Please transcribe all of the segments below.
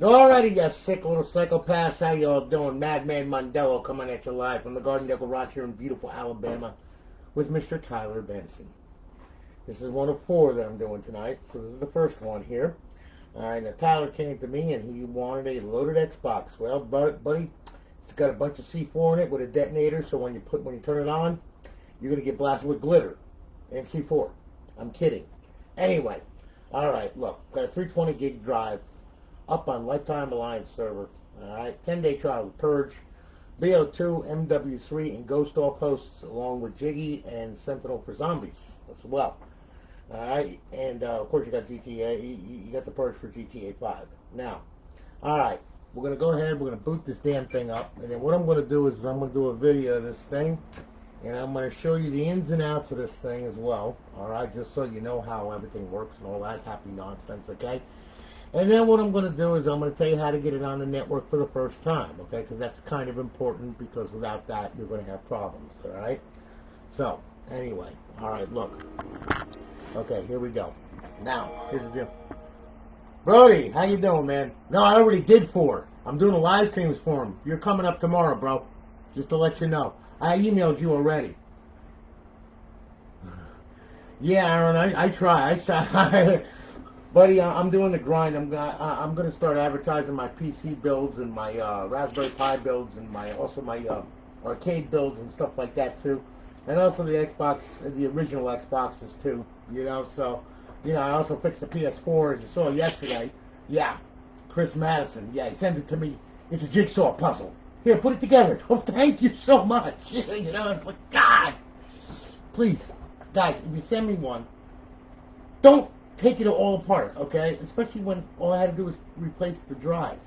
Alrighty, you sick little psychopaths, how y'all doing? Madman Mondello coming at you live from the Garden Deck Garage here in beautiful Alabama with Mr. Tyler Benson. This is one of 4 that I'm doing tonight, so this is the first one here. Alright, now Tyler came to me and he wanted a loaded Xbox. Well, buddy, it's got a bunch of C4 in it with a detonator, so when you turn it on, you're going to get blasted with glitter and C4. I'm kidding. Anyway, alright, look, got a 320 gig drive. Up on Lifetime Alliance server. Alright, 10-day trial with Purge, Bo2, MW3, and Ghost All posts, along with Jiggy and Sentinel for zombies as well. Alright, and of course you got GTA, you got the Purge for GTA 5. Now, alright, we're going to go ahead, we're going to boot this damn thing up, and then what I'm going to do is I'm going to do a video of this thing, and I'm going to show you the ins and outs of this thing as well. Alright, just so you know how everything works and all that happy nonsense, okay? And then what I'm going to do is I'm going to tell you how to get it on the network for the first time, okay? Because that's kind of important, because without that, you're going to have problems, all right? So, anyway, all right, look. Okay, here we go. Now, here's the deal. Brody, how you doing, man? No, I already did 4. I'm doing a live streams for him. You're coming up tomorrow, bro. Just to let you know. I emailed you already. Yeah, Aaron, I try. Buddy, I'm doing the grind. I'm going to start advertising my PC builds and my Raspberry Pi builds and my arcade builds and stuff like that too, and also the Xbox, the original Xboxes too. You know, so I also fixed the PS4 as you saw yesterday. Yeah, Chris Madison. Yeah, he sent it to me. It's a jigsaw puzzle. Here, put it together. Oh, thank you so much. You know, it's like, God, please, guys, if you send me one, don't take it all apart, okay? Especially when all I had to do was replace the drive.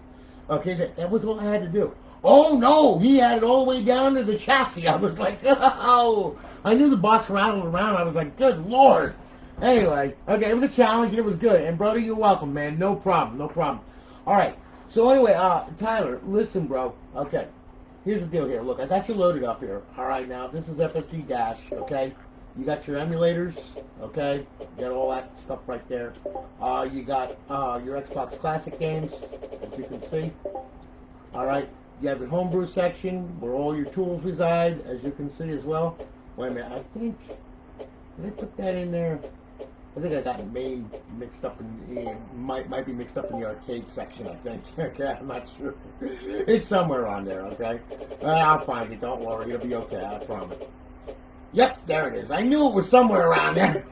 Okay, that was all I had to do. Oh no, he had it all the way down to the chassis. I was like, oh, I knew the box rattled around. I was like, good Lord. Anyway, okay, it was a challenge and it was good. And brother, you're welcome, man. No problem, no problem. All right. So anyway, Tyler, listen, bro. Okay, here's the deal here. Look, I got you loaded up here. All right, now this is FSD Dash. Okay. You got your emulators, okay? You got all that stuff right there. You got your Xbox Classic games, as you can see. All right. You have your homebrew section where all your tools reside, as you can see as well. Wait a minute. I think, did I put that in there? I think I got the main mixed up in, might be mixed up in the arcade section, I think. Okay, I'm not sure. It's somewhere on there, okay? I'll find it. Don't worry. It'll be okay. I promise. Yep, there it is. I knew it was somewhere around there.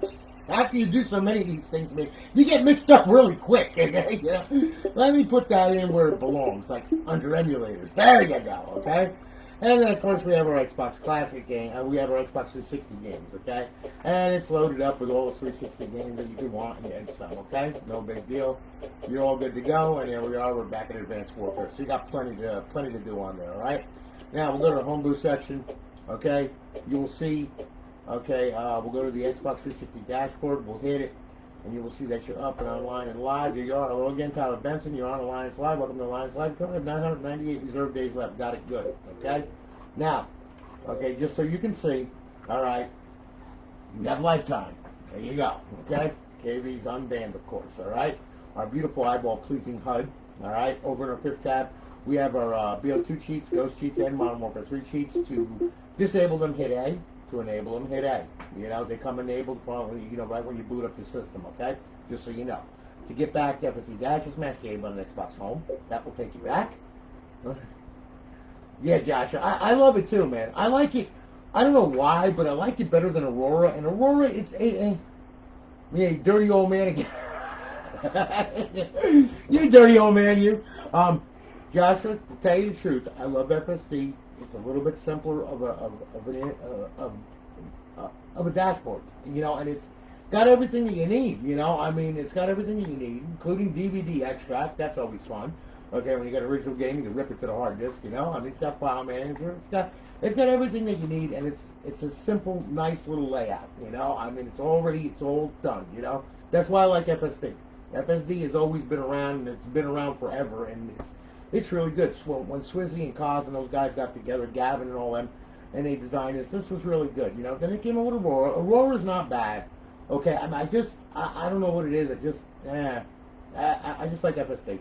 After you do so many of these things, man, you get mixed up really quick. Okay? Yeah. Let me put that in where it belongs, like under emulators. There you go, okay? And then, of course, we have our Xbox Classic game. We have our Xbox 360 games, okay? And it's loaded up with all the 360 games that you could want and some, okay? No big deal. You're all good to go, and here we are. We're back in Advanced Warfare. So you got plenty to do on there, all right? Now, we'll go to the homebrew section. Okay, you will see, okay, we'll go to the Xbox 360 dashboard, we'll hit it, and you will see that you're up and online and live. Here you are. Hello again, Tyler Benson. You're on Alliance Live. Welcome to Alliance Live. Currently have 998 reserve days left. Got it good, okay? Now, okay, just so you can see, all right, you have lifetime. There you go, okay? KV's unbanned, of course, all right? Our beautiful eyeball-pleasing HUD, all right? Over in our 5th tab, we have our BO2 cheats, Ghost cheats, and Modern Warfare 3 cheats. To disable them, hit A. To enable them, hit A. You know, they come enabled from, you know, right when you boot up the system, okay? Just so you know. To get back to FSD Dash, just smash the A button on Xbox Home. That will take you back. Yeah, Josh, I love it too, man. I like it. I don't know why, but I like it better than Aurora. And Aurora, it's yeah, dirty old man again. You dirty old man, you. Joshua, to tell you the truth, I love FSD. It's a little bit simpler of a dashboard, you know, and it's got everything that you need, you know. I mean, it's got everything that you need, including DVD extract. That's always fun. Okay, when you got an original game, you can rip it to the hard disk, you know. I mean, it's got file manager. It's got everything that you need, and it's a simple, nice little layout, you know. I mean, it's all done, you know. That's why I like FSD. FSD has always been around, and it's been around forever, and it's really good. When Swizzy and Kaz and those guys got together, Gavin and all them, and they designed this was really good, you know. Then it came over to Aurora. Aurora's not bad. Okay, I don't know what it is. I just like FSD.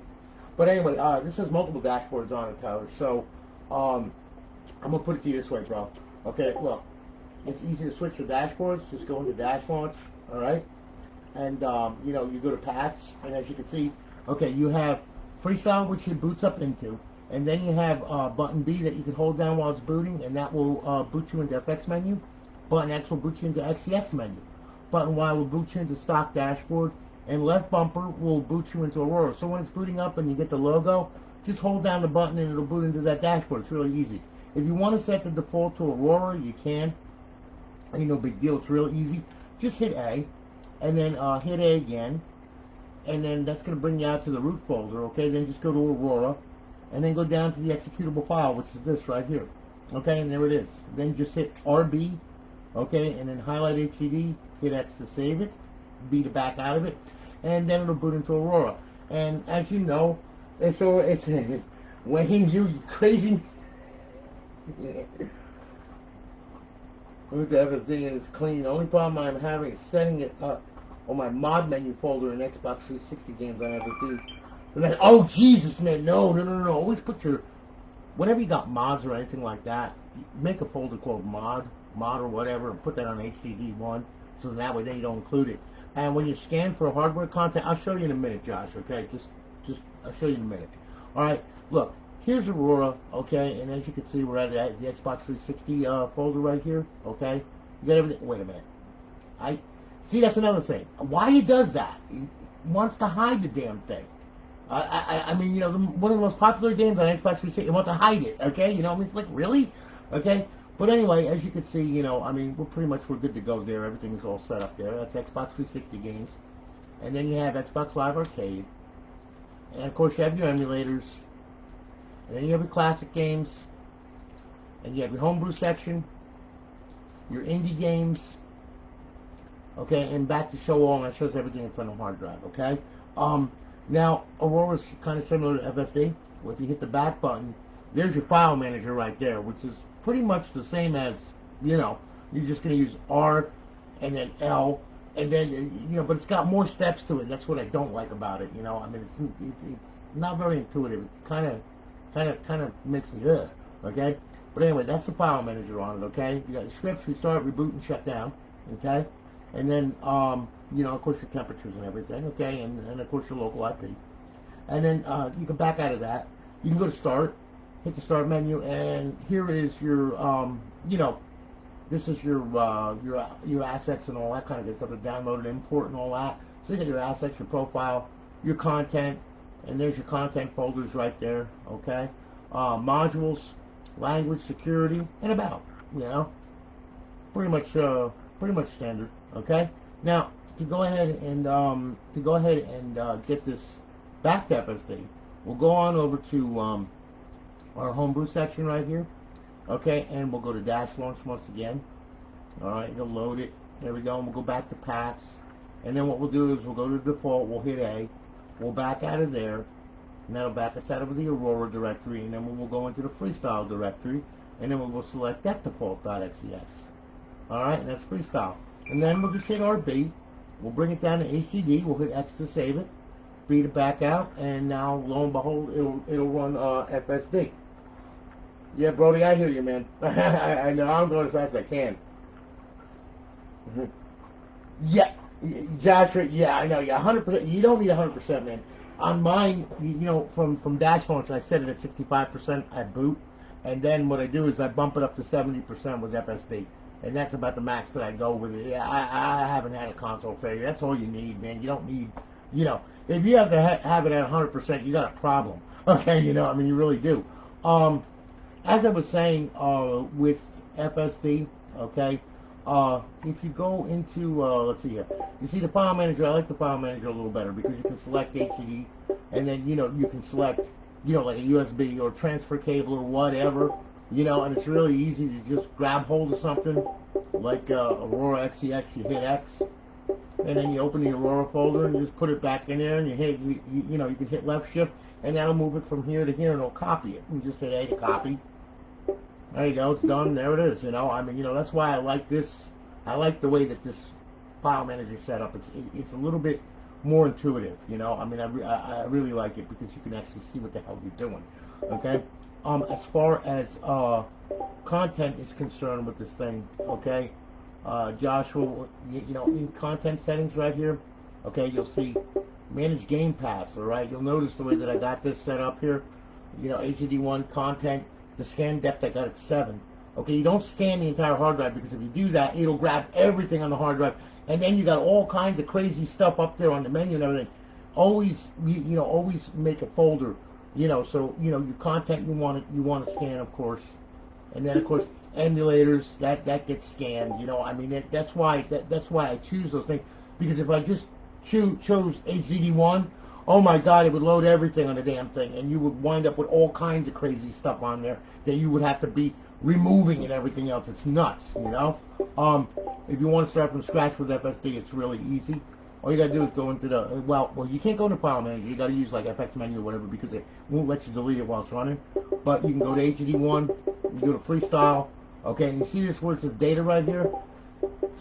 But anyway, this has multiple dashboards on it, Tyler. So, I'm gonna put it to you this way, bro. Okay, look, it's easy to switch to dashboards. Just go into Dash Launch, all right? And you know, you go to Paths, and as you can see, okay, you have Freestyle, which it boots up into, and then you have button B that you can hold down while it's booting, and that will boot you into FX menu. Button X will boot you into XEX menu. Button Y will boot you into stock dashboard, and left bumper will boot you into Aurora. So when it's booting up and you get the logo, just hold down the button and it'll boot into that dashboard. It's really easy. If you want to set the default to Aurora, you can. Ain't no big deal. It's real easy. Just hit A, and then hit A again, and then that's going to bring you out to the root folder. Okay, then just go to Aurora, and then go down to the executable file, which is this right here. Okay, and there it is. Then just hit RB. Okay, and then highlight HDD, hit X to save it, B to back out of it, and then it'll boot into Aurora. And as you know, it's when you crazy. Look at everything is clean. The only problem I'm having is setting it up on my mod menu folder in Xbox 360 games on FSD. And then, oh Jesus, man, no. Always put your, whenever you got mods or anything like that, make a folder called mod or whatever, and put that on HDD1, so that way then you don't include it. And when you scan for hardware content, I'll show you in a minute, Josh. Okay, just I'll show you in a minute. All right, look, here's Aurora. Okay, and as you can see, we're at the Xbox 360 folder right here. Okay, you got everything. Wait a minute. I see. That's another thing. Why he does that? He wants to hide the damn thing. I mean, you know, one of the most popular games on Xbox 360. He wants to hide it. Okay, you know, I mean, it's like really, okay. But anyway, as you can see, you know, I mean, we're good to go there. Everything's all set up there. That's Xbox 360 games. And then you have Xbox Live Arcade. And of course you have your emulators. And then you have your classic games. And you have your homebrew section. Your indie games. Okay, and back to show all, and that shows everything that's on the hard drive, okay? Now, Aurora's kind of similar to FSD. Well, if you hit the back button, there's your file manager right there, which is pretty much the same as, you know, you're just going to use R and then L, and then, you know, but it's got more steps to it. That's what I don't like about it, you know. I mean, it's not very intuitive. It kind of makes me, ugh, okay? But anyway, that's the file manager on it, okay? You got your scripts, restart, reboot, and shut down, okay? And then, you know, of course, your temperatures and everything, okay? And of course, your local IP. And then you can back out of that. You can go to Start. Hit the Start menu, and here is your, you know, this is your assets and all that kind of good stuff, to download and import and all that. So you got your assets, your profile, your content, and there's your content folders right there, okay? Modules, language, security, and about, you know, pretty much standard, okay? Now, to go ahead and get this back to FSD, we'll go on over to our homebrew section right here, okay, and we'll go to Dash Launch once again. All right, it'll load it. There we go, and we'll go back to Paths, and then what we'll do is we'll go to default, we'll hit A, we'll back out of there, and that'll back us out of the Aurora directory, and then we'll go into the Freestyle directory, and then we'll select that default.xex. All right, and that's Freestyle. And then we'll just hit RB, we'll bring it down to HDD, we'll hit X to save it, B to back out, and now, lo and behold, it'll run FSD. Yeah, Brody, I hear you, man. I know, I'm going as fast as I can. Yeah, Joshua, yeah, I know, yeah, 100%. You don't need 100%, man. On mine, you know, from Dash Launch, I set it at 65% at boot, and then what I do is I bump it up to 70% with FSD, and that's about the max that I go with it. Yeah, I haven't had a console failure. That's all you need, man. You don't need, you know, if you have to have it at 100%, you got a problem. Okay, you know, I mean, you really do. As I was saying, with FSD, okay, if you go into, let's see here, you see the file manager. I like the file manager a little better because you can select HDD, and then, you know, you can select, you know, like a USB or transfer cable or whatever, you know, and it's really easy to just grab hold of something like Aurora XEX. You hit X, and then you open the Aurora folder and you just put it back in there, and you hit, you know, you can hit left shift, and that'll move it from here to here, and it'll copy it. And just hit A to copy. There you go, it's done. There it is. You know, I mean, you know, that's why I like this. I like the way that this file manager is set up. It's a little bit more intuitive, you know. I mean, I really like it because you can actually see what the hell you're doing, okay? As far as content is concerned with this thing, okay, Joshua, you know, in content settings right here, okay, you'll see manage game pass, all right? You'll notice the way that I got this set up here, you know, HDD1 content, the scan depth I got at 7. Okay, you don't scan the entire hard drive because if you do that, it'll grab everything on the hard drive, and then you got all kinds of crazy stuff up there on the menu and everything. Always, you know, always make a folder, you know, so you know your content you want to scan, of course, and then of course emulators that gets scanned. You know, I mean that's why I choose those things, because if I just chose HDD1, oh my God, it would load everything on the damn thing, and you would wind up with all kinds of crazy stuff on there that you would have to be removing and everything else. It's nuts, you know. If you want to start from scratch with FSD, it's really easy. All you gotta do is go into the well, you can't go into File Manager. You gotta use like FX menu or whatever because it won't let you delete it while it's running. But you can go to HDD1, you go to Freestyle, okay, and you see this where it says Data right here.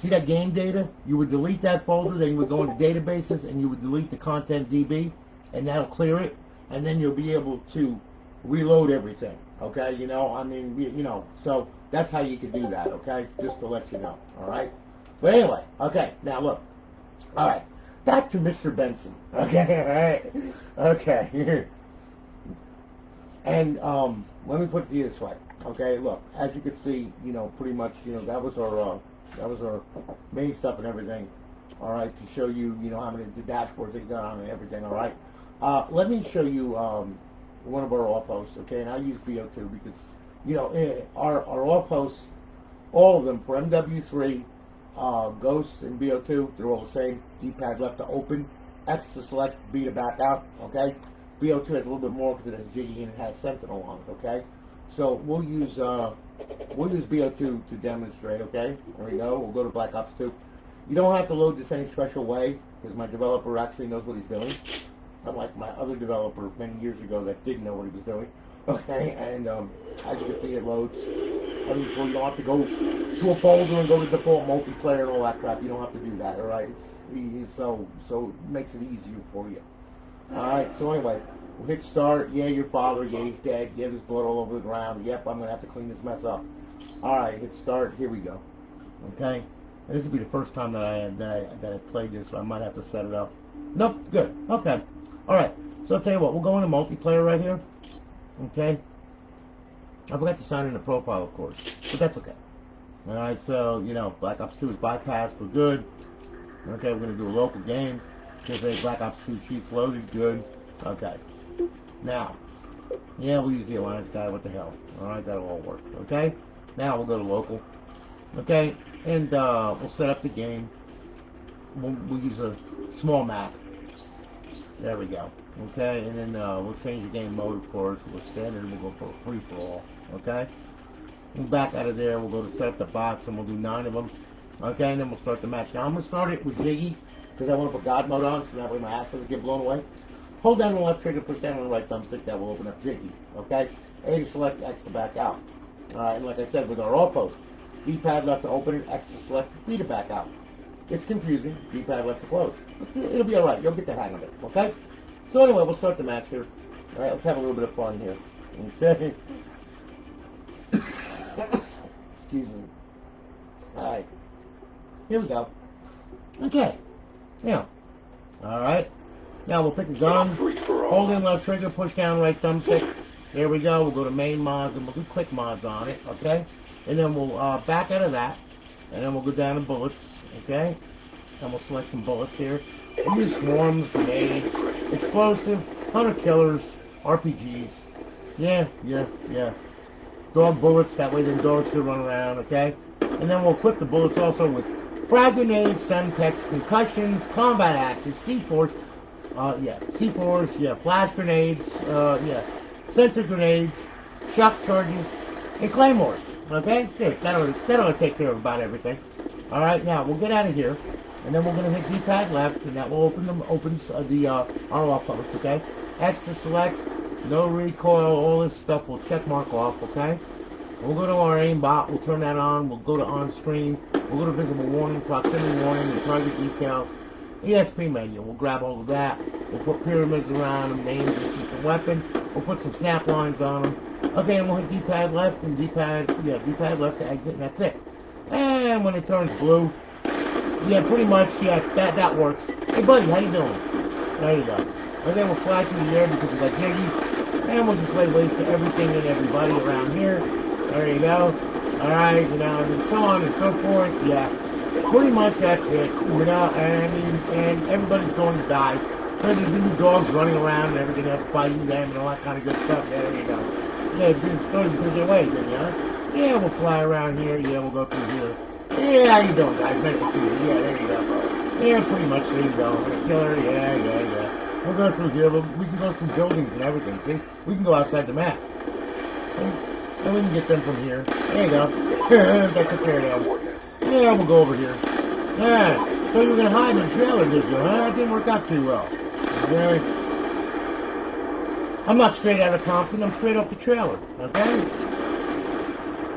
See that game data? You would delete that folder, then you would go into databases and you would delete the content DB, and that'll clear it, and then you'll be able to reload everything. Okay, you know, I mean, you know, so that's how you can do that. Okay, just to let you know. All right. But anyway, okay. Now look. All right, back to Mr. Benson. Okay, all right. Okay. And let me put it to you this way. Okay, look, as you can see, you know, pretty much, you know, that was our main stuff and everything. All right, to show you, you know, how many the dashboards they got on and everything. All right. Let me show you one of our off hosts. Okay, and I use Bo2 because, you know, our off hosts, all of them for MW3, Ghost and Bo2, they're all the same. D-pad left to open, X to select, B to back out. Okay. Bo2 has a little bit more because it has Jiggy and it has Sentinel on it. Okay. So we'll use Bo2 to demonstrate. Okay. There we go. We'll go to Black Ops 2. You don't have to load this any special way because my developer actually knows what he's doing. Unlike my other developer many years ago that didn't know what he was doing. Okay, and as you can see, it loads. I mean, you don't have to go to a folder and go to default multiplayer and all that crap. You don't have to do that, all right? So it makes it easier for you. All right, so anyway, we'll hit start. Yeah, your father, yeah, he's dead. Yeah, there's blood all over the ground. Yep, I'm going to have to clean this mess up. All right, hit start. Here we go. Okay, and this will be the first time that I played this, so I might have to set it up. Nope, good. Okay. All right, so I'll tell you what, we'll go into multiplayer right here, okay? I forgot to sign in the profile, of course, but that's okay. All right, so, you know, Black Ops 2 is bypassed, we're good. Okay, we're going to do a local game. Just say Black Ops 2 cheats loaded, good. Okay. Now, yeah, we'll use the Alliance guy, what the hell. All right, that'll all work, okay? Now we'll go to local, okay? And we'll set up the game. We'll use a small map. There we go. Okay, and then we'll change the game mode, of course. We'll standard and we'll go for a free-for-all. Okay? We'll back out of there. We'll go to set up the box and we'll do 9 of them. Okay, and then we'll start the match. Now, I'm going to start it with Jiggy because I want to put God mode on so that way my ass doesn't get blown away. Hold down the left trigger, push down on the right thumbstick. That will open up Jiggy. Okay? A to select, X to back out. Alright, and like I said, with our all post, D-pad left to open it, X to select, B to back out. It's confusing. D-pad left to close. But it'll be alright. You'll get the hang of it. Okay? So anyway, we'll start the match here. Alright, let's have a little bit of fun here. Okay? Excuse me. Alright. Here we go. Okay. Now. Alright. Now we'll pick a gun. Hold in left trigger, push down right thumbstick. There we go. We'll go to main mods and we'll do quick mods on it. Okay? And then we'll back out of that. And then we'll go down to bullets. Okay? And we'll select some bullets here. We'll use swarms, grenades, explosive, hunter killers, RPGs. Yeah. Dog bullets, that way the dogs can run around, okay? And then we'll equip the bullets also with frag grenades, semtex, concussions, combat axes, C4s, C4s, flash grenades, sensor grenades, shock charges, and claymores. Okay? Good. That'll take care of about everything. Alright, now we'll get out of here. And then we're going to hit D-pad left, and that will opens our off post, okay? X to select, no recoil, all this stuff we'll check mark off, okay? We'll go to our aimbot, we'll turn that on, we'll go to on screen, we'll go to visible warning, proximity warning, and target detail, ESP menu. We'll grab all of that. We'll put pyramids around them, names, and keep the weapon. We'll put some snap lines on them. Okay, and we'll hit D-pad left and D-pad left to exit, and that's it. And when it turns blue, yeah, pretty much, yeah, that works. Hey, buddy, how you doing? There you go. And then we'll fly through the air because we got Jiggy. And we'll just lay waste to everything and everybody around here. There you go. Alright, you know, and so on and so forth. Yeah, pretty much that's it. You know, and I mean, and everybody's going to die. There's new dogs running around and everything else, biting them and all that kind of good stuff. Yeah, there you go. Yeah, it's going their way, then, yeah? Yeah, we'll fly around here. Yeah, we'll go through here. Yeah, how you doing, guys? Nice to see you. Yeah, there you go. Yeah, pretty much, there you go. Killer, yeah. We'll go through here. We can go through buildings and everything, see? We can go outside the map. And we can get them from here. There you go. That took care of them. Yeah, we'll go over here. Yeah, so you were going to hide in the trailer, did you, huh? That didn't work out too well. Okay? I'm not straight out of Compton. I'm straight off the trailer. Okay?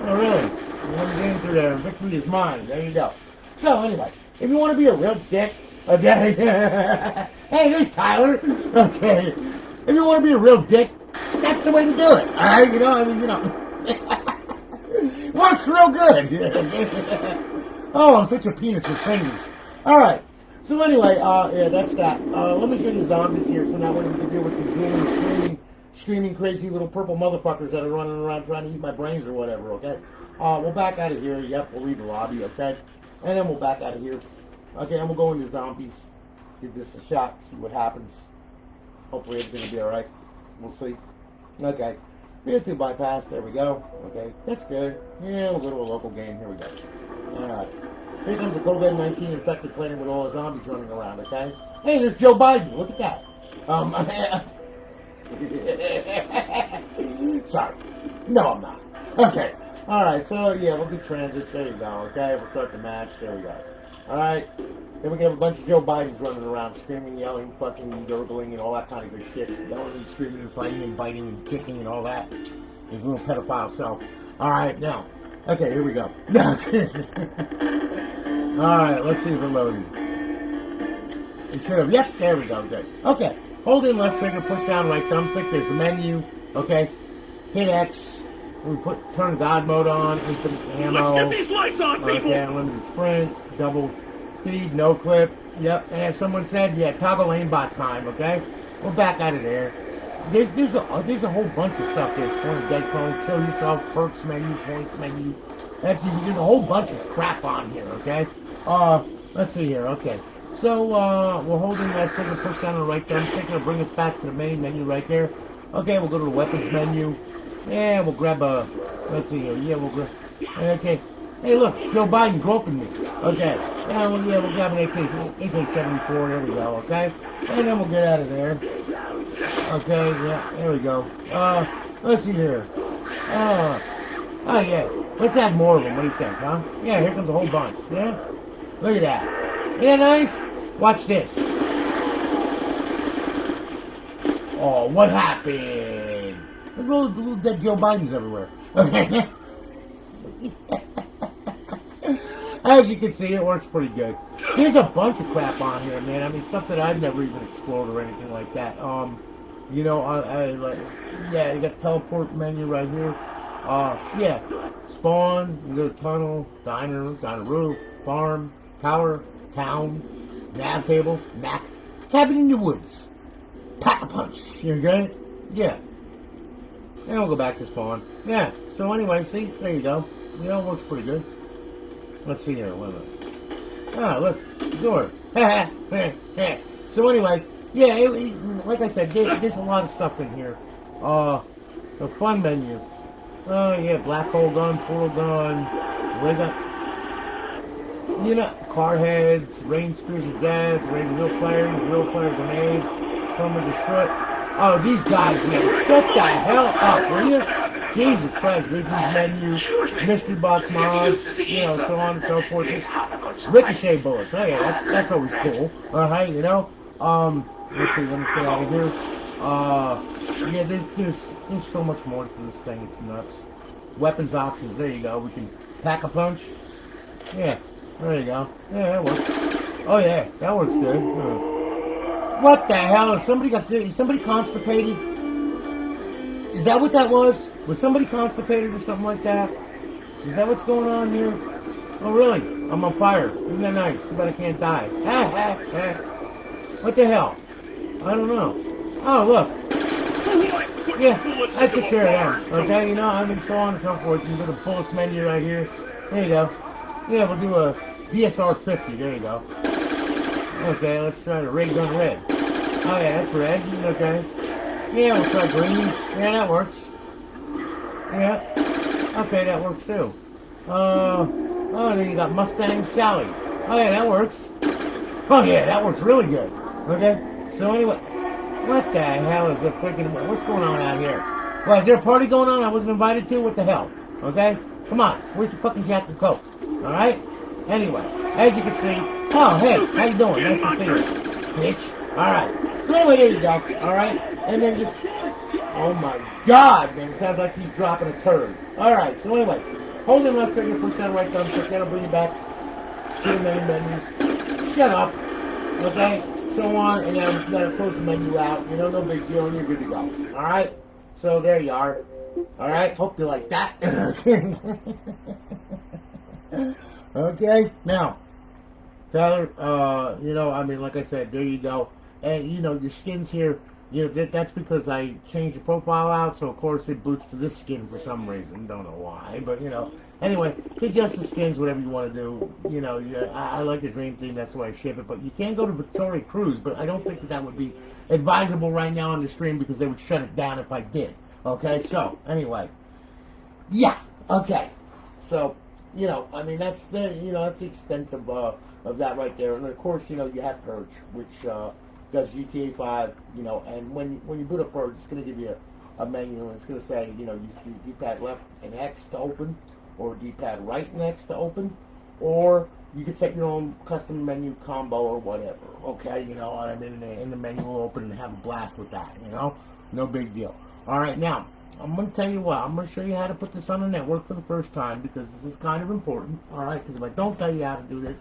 Oh, really? One game through there. Victory is mine. There you go. So, anyway, if you want to be a real dick, okay? Hey, there's Tyler. Okay. If you want to be a real dick, that's the way to do it. Alright? You know, I mean, you know. Works real good. Oh, I'm such a penis with fingers. Alright. So, anyway, yeah, that's that. Let me show you zombies here so now we can deal with some screaming, crazy little purple motherfuckers that are running around trying to eat my brains or whatever, okay? We'll back out of here. Yep, we'll leave the lobby, okay? And then we'll back out of here. Okay, and we'll go into zombies. Give this a shot, see what happens. Hopefully it's going to be alright. We'll see. Okay. VO2 bypass, there we go. Okay, that's good. Yeah, we'll go to a local game. Here we go. Alright. Here comes the COVID-19 infected planet with all the zombies running around, okay? Hey, there's Joe Biden. Look at that. Sorry. No, I'm not. Okay. Alright, so yeah, we'll do transit. There you go, okay? We'll start the match. There we go. Alright. Then we can have a bunch of Joe Bidens running around, screaming, yelling, fucking gurgling, and all that kind of good shit. Yelling and screaming and fighting and biting and kicking and all that. His little pedophile self. Alright, now. Okay, here we go. Alright, let's see if we're loading. It should have. Yep, there we go. Good. Okay. Hold in left trigger, push down right thumbstick. There's the menu. Okay. Hit X. We turn God mode on, infinite ammo. Let's get these lights on, people! Okay, unlimited sprint, double speed, no clip. Yep, and as someone said, yeah, toggle aimbot time, okay? We're back out of there. There's a whole bunch of stuff there. Scoring dead cone, kill yourself, perks menu, points menu. There's a whole bunch of crap on here, okay? Let's see here, okay. So, we're holding that trigger, push down on the right thumbstick, it'll bring us back to the main menu right there. Okay, we'll go to the weapons menu. Yeah, we'll grab a, let's see here, yeah, we'll grab, okay. Hey, look, Joe Biden groping me. Okay, yeah, we'll grab an AK-74, there we go, okay? And then we'll get out of there. Okay, yeah, there we go. Let's see here. Oh, yeah, let's have more of them, what do you think, huh? Yeah, here comes a whole bunch, yeah? Look at that. Yeah, nice? Watch this. Oh, what happened? There's little dead Joe Bidens everywhere. Okay. As you can see, it works pretty good. There's a bunch of crap on here, man. I mean, stuff that I've never even explored or anything like that. You know, yeah, you got teleport menu right here. Yeah, spawn, you go to tunnel, diner roof, farm, tower, town, nav table, map, cabin in the woods, pack-a-punch. You okay? Yeah. And we'll go back to spawn. Yeah. So anyway, see, there you go. You know, it works pretty good. Let's see here. Wait a minute. Ah, look, door. So anyway, yeah, like I said, there's a lot of stuff in here. The fun menu. Oh yeah, black hole gun, portal gun, rig up. You know, car heads, rain spears of death, rain real fire grenades, come and destroy. Oh, these guys, man, shut the hell up, will you? Jesus Christ, business menu, mystery box mods, you know, so on and so forth. Ricochet bullets, oh yeah, that's always cool. Alright, you know. Let's see, let me get out of here. Yeah, there's so much more to this thing, it's nuts. Weapons options, there you go. We can pack a punch. Yeah, there you go. Yeah, that works. Oh yeah, that works good. What the hell? Is somebody constipated? Is that what that was? Was somebody constipated or something like that? Is that what's going on here? Oh really? I'm on fire. Isn't that nice? Too bad I can't die. What the hell? I don't know. Oh look. Yeah, I took care of them. Okay, you know, I mean, so on and so forth. You can go to the bullets menu right here. There you go. Yeah, we'll do a DSR 50. There you go. Okay, let's try the ray gun red. Oh yeah, that's red. Okay. Yeah, we'll try green. Yeah, that works. Yeah. Okay, that works too. Oh, then you got Mustang Sally. Oh yeah, that works. Oh yeah, that works really good. Okay. So anyway. What the hell is the freaking... What's going on out here? Well, is there a party going on I wasn't invited to? What the hell? Okay? Come on. Where's the fucking Jack and Coke? Alright? Anyway, as you can see... Oh, hey. How you doing? Nice to see you. Bitch. Alright. So anyway, there you go. Alright? And then just... Oh my God, man. It sounds like he's dropping a turd. Alright. So anyway. Hold the left trigger, push that right thumb stick. That'll bring you back to the main menus. Shut up. Okay? So on, and then you gotta close the menu out, you know, no big deal, and you're good to go. Alright? So there you are. Alright? Hope you like that. Okay? Now, Tyler, you know, I mean, like I said, there you go. And, you know, your skins here, you know, that's because I changed the profile out, so of course it boots to this skin for some reason. Don't know why, but, you know. Anyway, adjust the skins, whatever you want to do. You know, I like the Dream thing, that's why I ship it. But you can go to Victoria Cruise, but I don't think that would be advisable right now on the stream because they would shut it down if I did. Okay, so, anyway. Yeah, okay. So, you know, I mean, that's the, you know, that's the extent of that right there. And of course, you know, you have Purge, which does GTA 5, you know, and when you boot up Purge, it's going to give you a menu, and it's going to say, you know, use the D-pad left and X to open, or D-pad right next to open, or you can set your own custom menu combo or whatever, okay, you know, I mean, and the menu will open and have a blast with that, you know, no big deal. Alright, now, I'm going to tell you what, I'm going to show you how to put this on the network for the first time, because this is kind of important, alright, because if I don't tell you how to do this,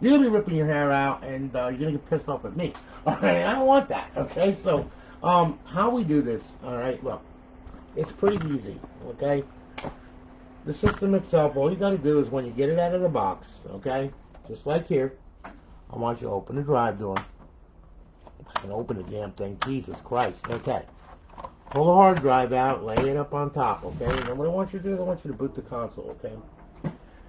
you're going to be ripping your hair out, and you're going to get pissed off at me, alright, I don't want that, okay, so, how we do this, alright, look, it's pretty easy, okay. The system itself, all you got to do is when you get it out of the box, okay, just like here, I want you to open the drive door. I can open the damn thing, Jesus Christ, okay. Pull the hard drive out, lay it up on top, okay, and then what I want you to do is I want you to boot the console, okay.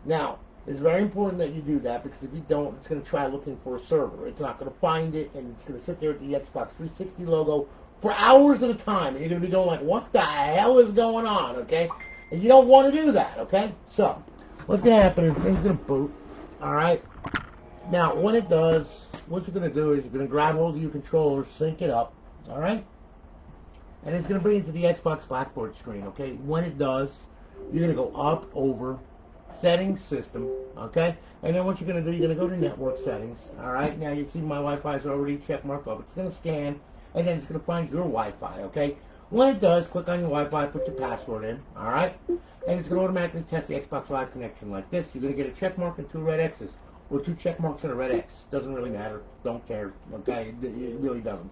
Now, it's very important that you do that because if you don't, it's going to try looking for a server. It's not going to find it, and it's going to sit there at the Xbox 360 logo for hours at a time, and you're going to be going like, what the hell is going on, okay? And you don't want to do that, okay? So, what's going to happen is things going to boot, alright? Now, when it does, what you're going to do is you're going to grab hold of your controller, sync it up, alright? And it's going to bring you to the Xbox Blackboard screen, okay? When it does, you're going to go up, over, settings, system, okay? And then what you're going to do, you're going to go to network settings, alright? Now, you see my Wi-Fi is already check marked up. It's going to scan, and then it's going to find your Wi-Fi, okay? When it does, click on your Wi-Fi, put your password in, alright? And it's going to automatically test the Xbox Live connection like this. You're going to get a check mark and 2 red X's, or 2 check marks and a red X. Doesn't really matter. Don't care, okay? It really doesn't.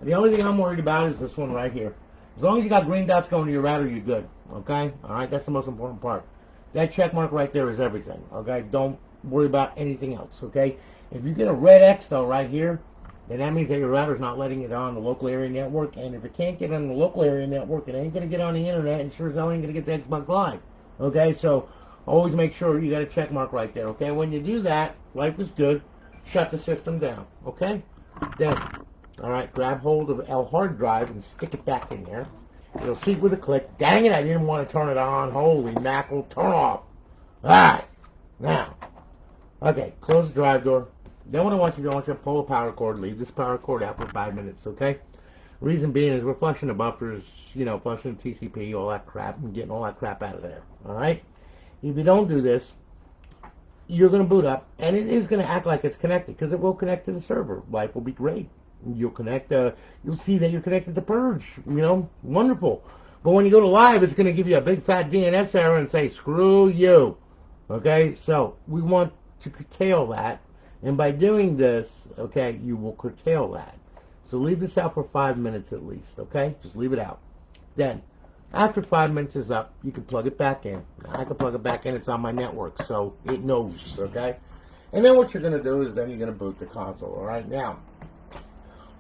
The only thing I'm worried about is this one right here. As long as you got green dots going to your router, you're good, okay? Alright, that's the most important part. That check mark right there is everything, okay? Don't worry about anything else, okay? If you get a red X, though, right here, then that means that your router's not letting it on the local area network, and if it can't get on the local area network, it ain't going to get on the internet, and sure as hell ain't going to get the Xbox Live. Okay, so always make sure you got a check mark right there, okay? When you do that, life is good, shut the system down, okay? Then, alright, grab hold of L hard drive and stick it back in there. It'll see with a click. Dang it, I didn't want to turn it on. Holy mackerel, turn off. Alright, now, okay, close the drive door. Then what I want you to pull a power cord, leave this power cord out for 5 minutes, okay? Reason being is we're flushing the buffers, you know, flushing the TCP, all that crap, and getting all that crap out of there, alright? If you don't do this, you're going to boot up, and it is going to act like it's connected, because it will connect to the server. Life will be great. You'll connect, you'll see that you're connected to Purge, you know, wonderful. But when you go to live, it's going to give you a big fat DNS error and say, screw you, okay? So, we want to curtail that. And by doing this, okay, you will curtail that. So leave this out for 5 minutes at least, okay? Just leave it out. Then, after 5 minutes is up, you can plug it back in. I can plug it back in. It's on my network, so it knows, okay? And then what you're going to do is then you're going to boot the console, all right? Now,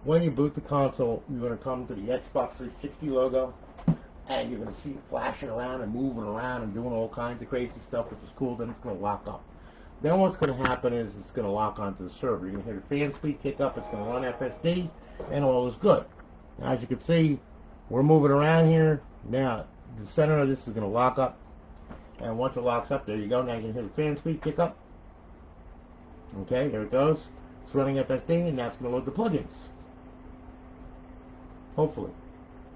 when you boot the console, you're going to come to the Xbox 360 logo, and you're going to see it flashing around and moving around and doing all kinds of crazy stuff, which is cool. Then it's going to lock up. Then what's going to happen is it's going to lock onto the server. You're going to hear the fan speed kick up. It's going to run FSD, and all is good. Now, as you can see, we're moving around here. Now, the center of this is going to lock up, and once it locks up, there you go. Now you can hear the fan speed kick up. Okay, there it goes. It's running FSD, and now it's going to load the plugins. Hopefully.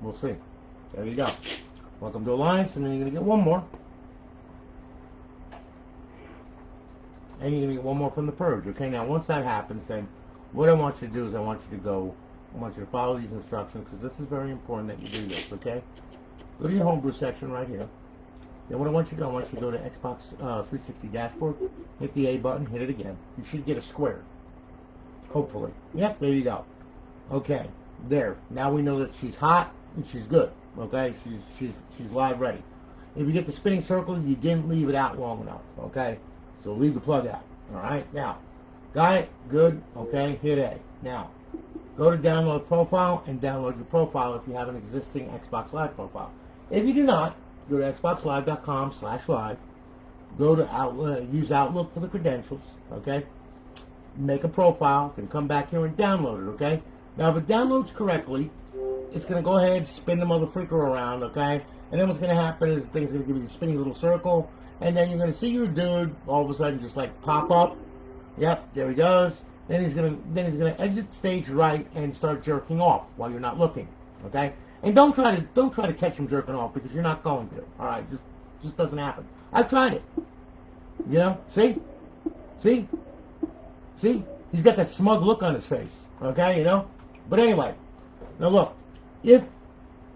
We'll see. There you go. Welcome to Alliance, and then you're going to get one more. And you're going to get one more from the Purge. Okay, now once that happens, then what I want you to do is I want you to follow these instructions, because this is very important that you do this, okay? Go to your homebrew section right here. Then what I want you to do, I want you to go to Xbox 360 dashboard, hit the A button, hit it again. You should get a square. Hopefully. Yep, there you go. Okay, there. Now we know that she's hot and she's good. Okay, she's live ready. If you get the spinning circle, you didn't leave it out long enough. Okay, so leave the plug out. All right, now got it. Good. Okay, hit A. Now go to download profile and download your profile if you have an existing Xbox Live profile. If you do not, go to xboxlive.com/live. Go to use Outlook for the credentials. Okay, make a profile and come back here and download it. Okay. Now if it downloads correctly, it's going to go ahead, spin the mother freaker around, okay? And then what's going to happen is the thing's going to give you a spinny little circle, and then you're going to see your dude all of a sudden just like pop up. Yep, there he goes. Then he's going to exit stage right and start jerking off while you're not looking, okay? And don't try to catch him jerking off, because you're not going to. All right, just doesn't happen. I've tried it. You know, see, he's got that smug look on his face, okay? You know, but anyway, now look. If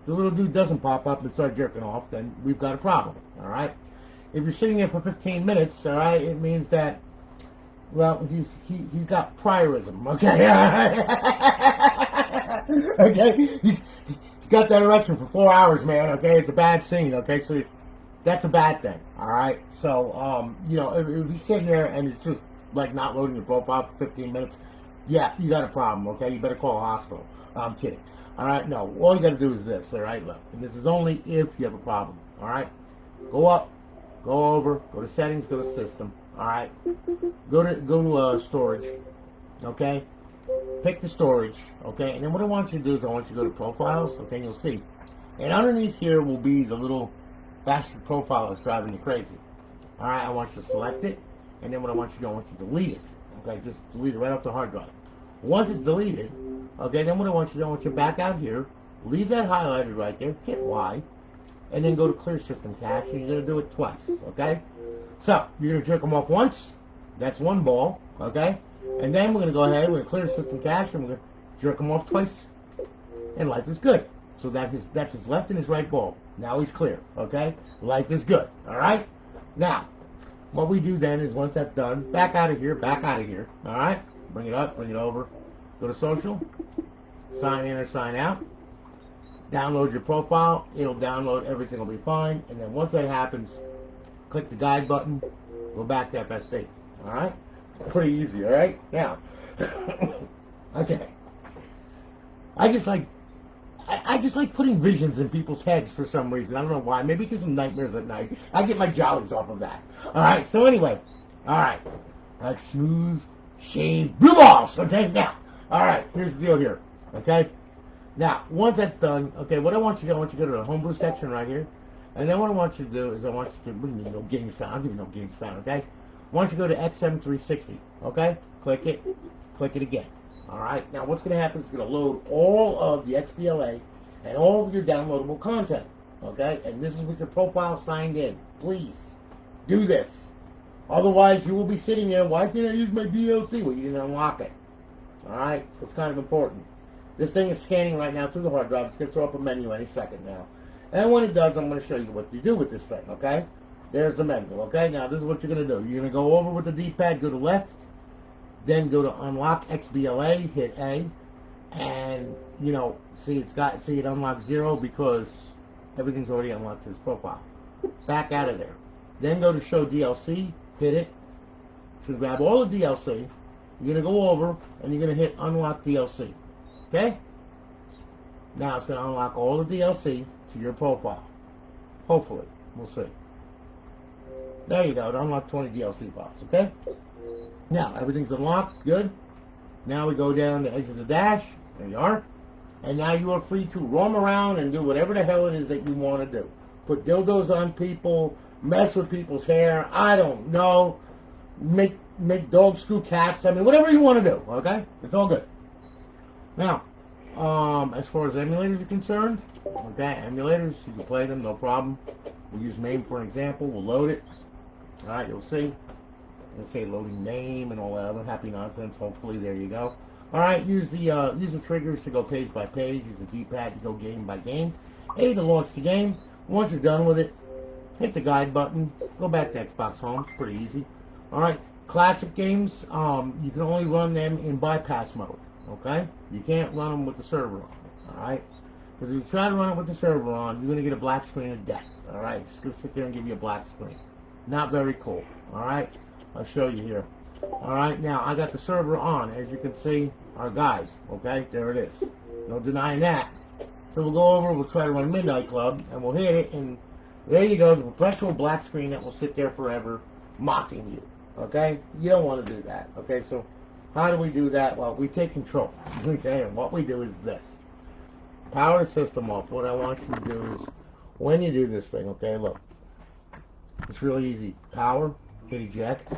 the little dude doesn't pop up and start jerking off, then we've got a problem, all right? If you're sitting there for 15 minutes, all right, it means that, well, he's got priorism, okay? Okay? He's got that erection for 4 hours, man, okay? It's a bad scene, okay? So that's a bad thing, all right? So, you know, if he's sitting there and it's just, like, not loading your profile for 15 minutes, yeah, you got a problem, okay? You better call a hospital. I'm kidding. All right, no, all you got to do is this, all right, look, and this is only if you have a problem, all right? Go up, go over, go to settings, go to system, all right? Go to storage, okay? Pick the storage, okay? And then what I want you to do is I want you to go to profiles, okay, and you'll see. And underneath here will be the little bastard profile that's driving you crazy. All right, I want you to select it, and then what I want you to do, I want you to delete it, okay? Just delete it right off the hard drive. Once it's deleted, okay, then what I want you to do, I want you to back out here, leave that highlighted right there, hit Y, and then go to clear system cache, and you're going to do it twice, okay? So, you're going to jerk them off once, that's one ball, okay? And then we're going to go ahead, we're going to clear system cache, and we're going to jerk them off twice, and life is good. So that's his left and his right ball. Now he's clear, okay? Life is good, all right? Now, what we do then is once that's done, back out of here, all right? Bring it up, bring it over. Go to social, sign in or sign out, download your profile, it'll download, everything will be fine, and then once that happens, click the guide button, go back to FSD, alright? Pretty easy, alright? Now, okay, I just like putting visions in people's heads for some reason, I don't know why, maybe because of nightmares at night, I get my jollies off of that, alright? So anyway, alright, like smooth, shaved blue balls, okay? Now, all right, here's the deal here, okay? Now, once that's done, okay, what I want you to do, I want you to go to the homebrew section right here, and then what I want you to do is I want you to, what do you mean, no games found? I'll give you no games found, okay? I want you to go to XM360, okay? Click it again, all right? Now, what's going to happen is it's going to load all of the XBLA and all of your downloadable content, okay? And this is with your profile signed in. Please, do this. Otherwise, you will be sitting there, why can't I use my DLC? Well, you didn't unlock it. Alright, so it's kind of important. This thing is scanning right now through the hard drive. It's going to throw up a menu any second now. And when it does, I'm going to show you what you do with this thing, okay? There's the menu, okay? Now, this is what you're going to do. You're going to go over with the D-pad, go to left, Then go to unlock XBLA, hit A, and see it unlocks 0 because everything's already unlocked to his profile. Back out of there. Then go to show DLC, hit it. So grab all the DLC. You're gonna go over and you're gonna hit unlock DLC. Okay? Now it's gonna unlock all the DLC to your profile. Hopefully. We'll see. There you go. It unlocked 20 DLC files. Okay? Now everything's unlocked. Good. Now we go down to exit the dash. There you are. And now you are free to roam around and do whatever the hell it is that you want to do. Put dildos on people, mess with people's hair, I don't know, make dogs screw cats, I mean, whatever you want to do, okay? It's all good. Now, as far as emulators are concerned, okay, emulators, you can play them, no problem. We'll use MAME for an example, we'll load it. Alright, you'll see. It'll say loading name and all that other happy nonsense, hopefully, there you go. Alright, use the triggers to go page by page, use the D-pad to go game by game. A to launch the game. Once you're done with it, hit the guide button, go back to Xbox Home, it's pretty easy. Alright, classic games, you can only run them in bypass mode, okay? You can't run them with the server on, alright? Because if you try to run it with the server on, you're going to get a black screen of death, alright? It's going to sit there and give you a black screen. Not very cool, alright? I'll show you here. Alright, now I got the server on, as you can see, our guide, okay? There it is. No denying that. So we'll go over, we'll try to run Midnight Club, and we'll hit it, and there you go, the perpetual black screen that will sit there forever, mocking you, okay? You don't want to do that, okay? So how do we do that? Well, we take control, okay? And what we do is this. Power the system off. What I want you to do is, when you do this thing, okay, look. It's really easy. Power, hit eject,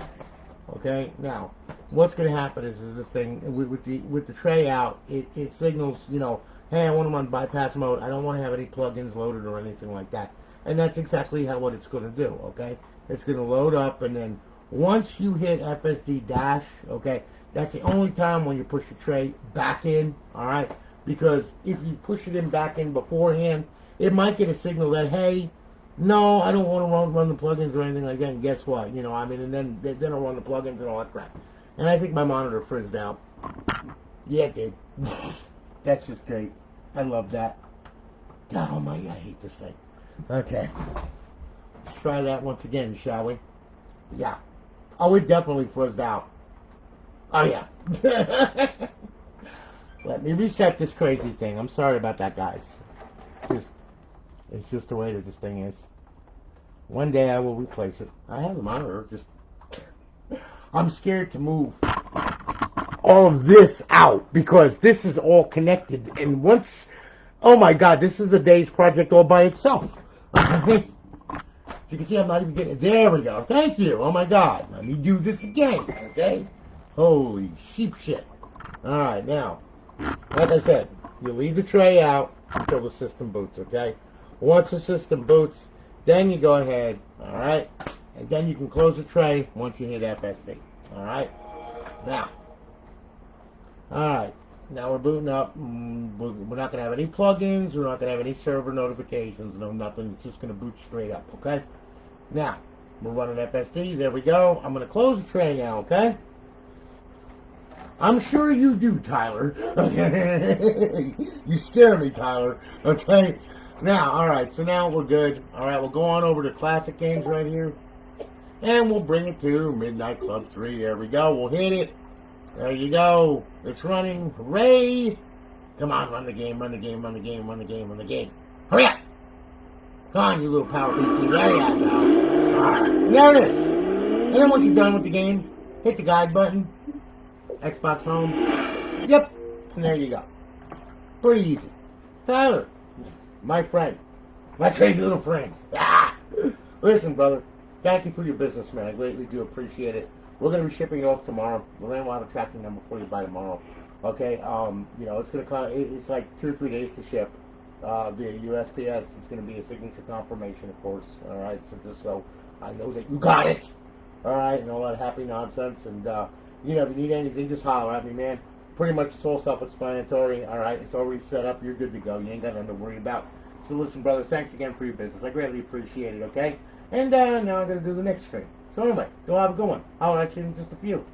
okay? Now, what's going to happen is this thing, with the tray out, it signals, hey, I want to run bypass mode. I don't want to have any plugins loaded or anything like that. And that's exactly what it's going to do, okay? It's going to load up, and then once you hit FSD dash, okay, that's the only time when you push the tray back in, all right? Because if you push it in back in beforehand, it might get a signal that, hey, no, I don't want to run the plugins or anything like that. And guess what? And then I'll run the plugins and all that crap. And I think my monitor frizzed out. Yeah, it did. That's just great. I love that. God almighty, I hate this thing. Okay. Let's try that once again, shall we? Yeah. Oh, it definitely frizzed out. Oh, yeah. Let me reset this crazy thing. I'm sorry about that, guys. It's just the way that this thing is. One day I will replace it. I have the monitor. I'm scared to move all of this out because this is all connected. And once, oh my God, this is a day's project all by itself. You can see I'm not even getting it. There we go. Thank you. Oh my God. Let me do this again. Okay. Holy sheep shit. All right. Now, like I said, you leave the tray out until the system boots. Okay. Once the system boots, then you go ahead. All right. And then you can close the tray once you hit FSD. All right. Now. Alright, now we're booting up. We're not going to have any plugins. We're not going to have any server notifications. No, nothing. It's just going to boot straight up, okay? Now, we're running FSD. There we go. I'm going to close the tray now, okay? I'm sure you do, Tyler. Okay? You scare me, Tyler. Okay? Now, alright, so now we're good. Alright, we'll go on over to Classic Games right here. And we'll bring it to Midnight Club 3. There we go. We'll hit it. There you go. It's running. Hooray! Come on, run the game, run the game, run the game, run the game, run the game. Hurry up! Come on, you little power PC. There you go. Alright, there it is. And then once you're done with the game, hit the guide button. Xbox Home. Yep. And there you go. Pretty easy. Tyler, my friend. My crazy little friend. Ah! Listen, brother. Thank you for your business, man. I greatly do appreciate it. We're going to be shipping it off tomorrow. We're going to have a tracking number for you by tomorrow. Okay, it's going to cost, it's like 2 or 3 days to ship via USPS. It's going to be a signature confirmation, of course. All right, so just so I know that you got it. All right, and all that happy nonsense. And, if you need anything, just holler at me, man. Pretty much it's all self-explanatory. All right, it's already set up. You're good to go. You ain't got nothing to worry about. So listen, brothers, thanks again for your business. I greatly appreciate it, okay? And now I'm going to do the next stream. So anyway, go have a good one. I'll actually in just a few.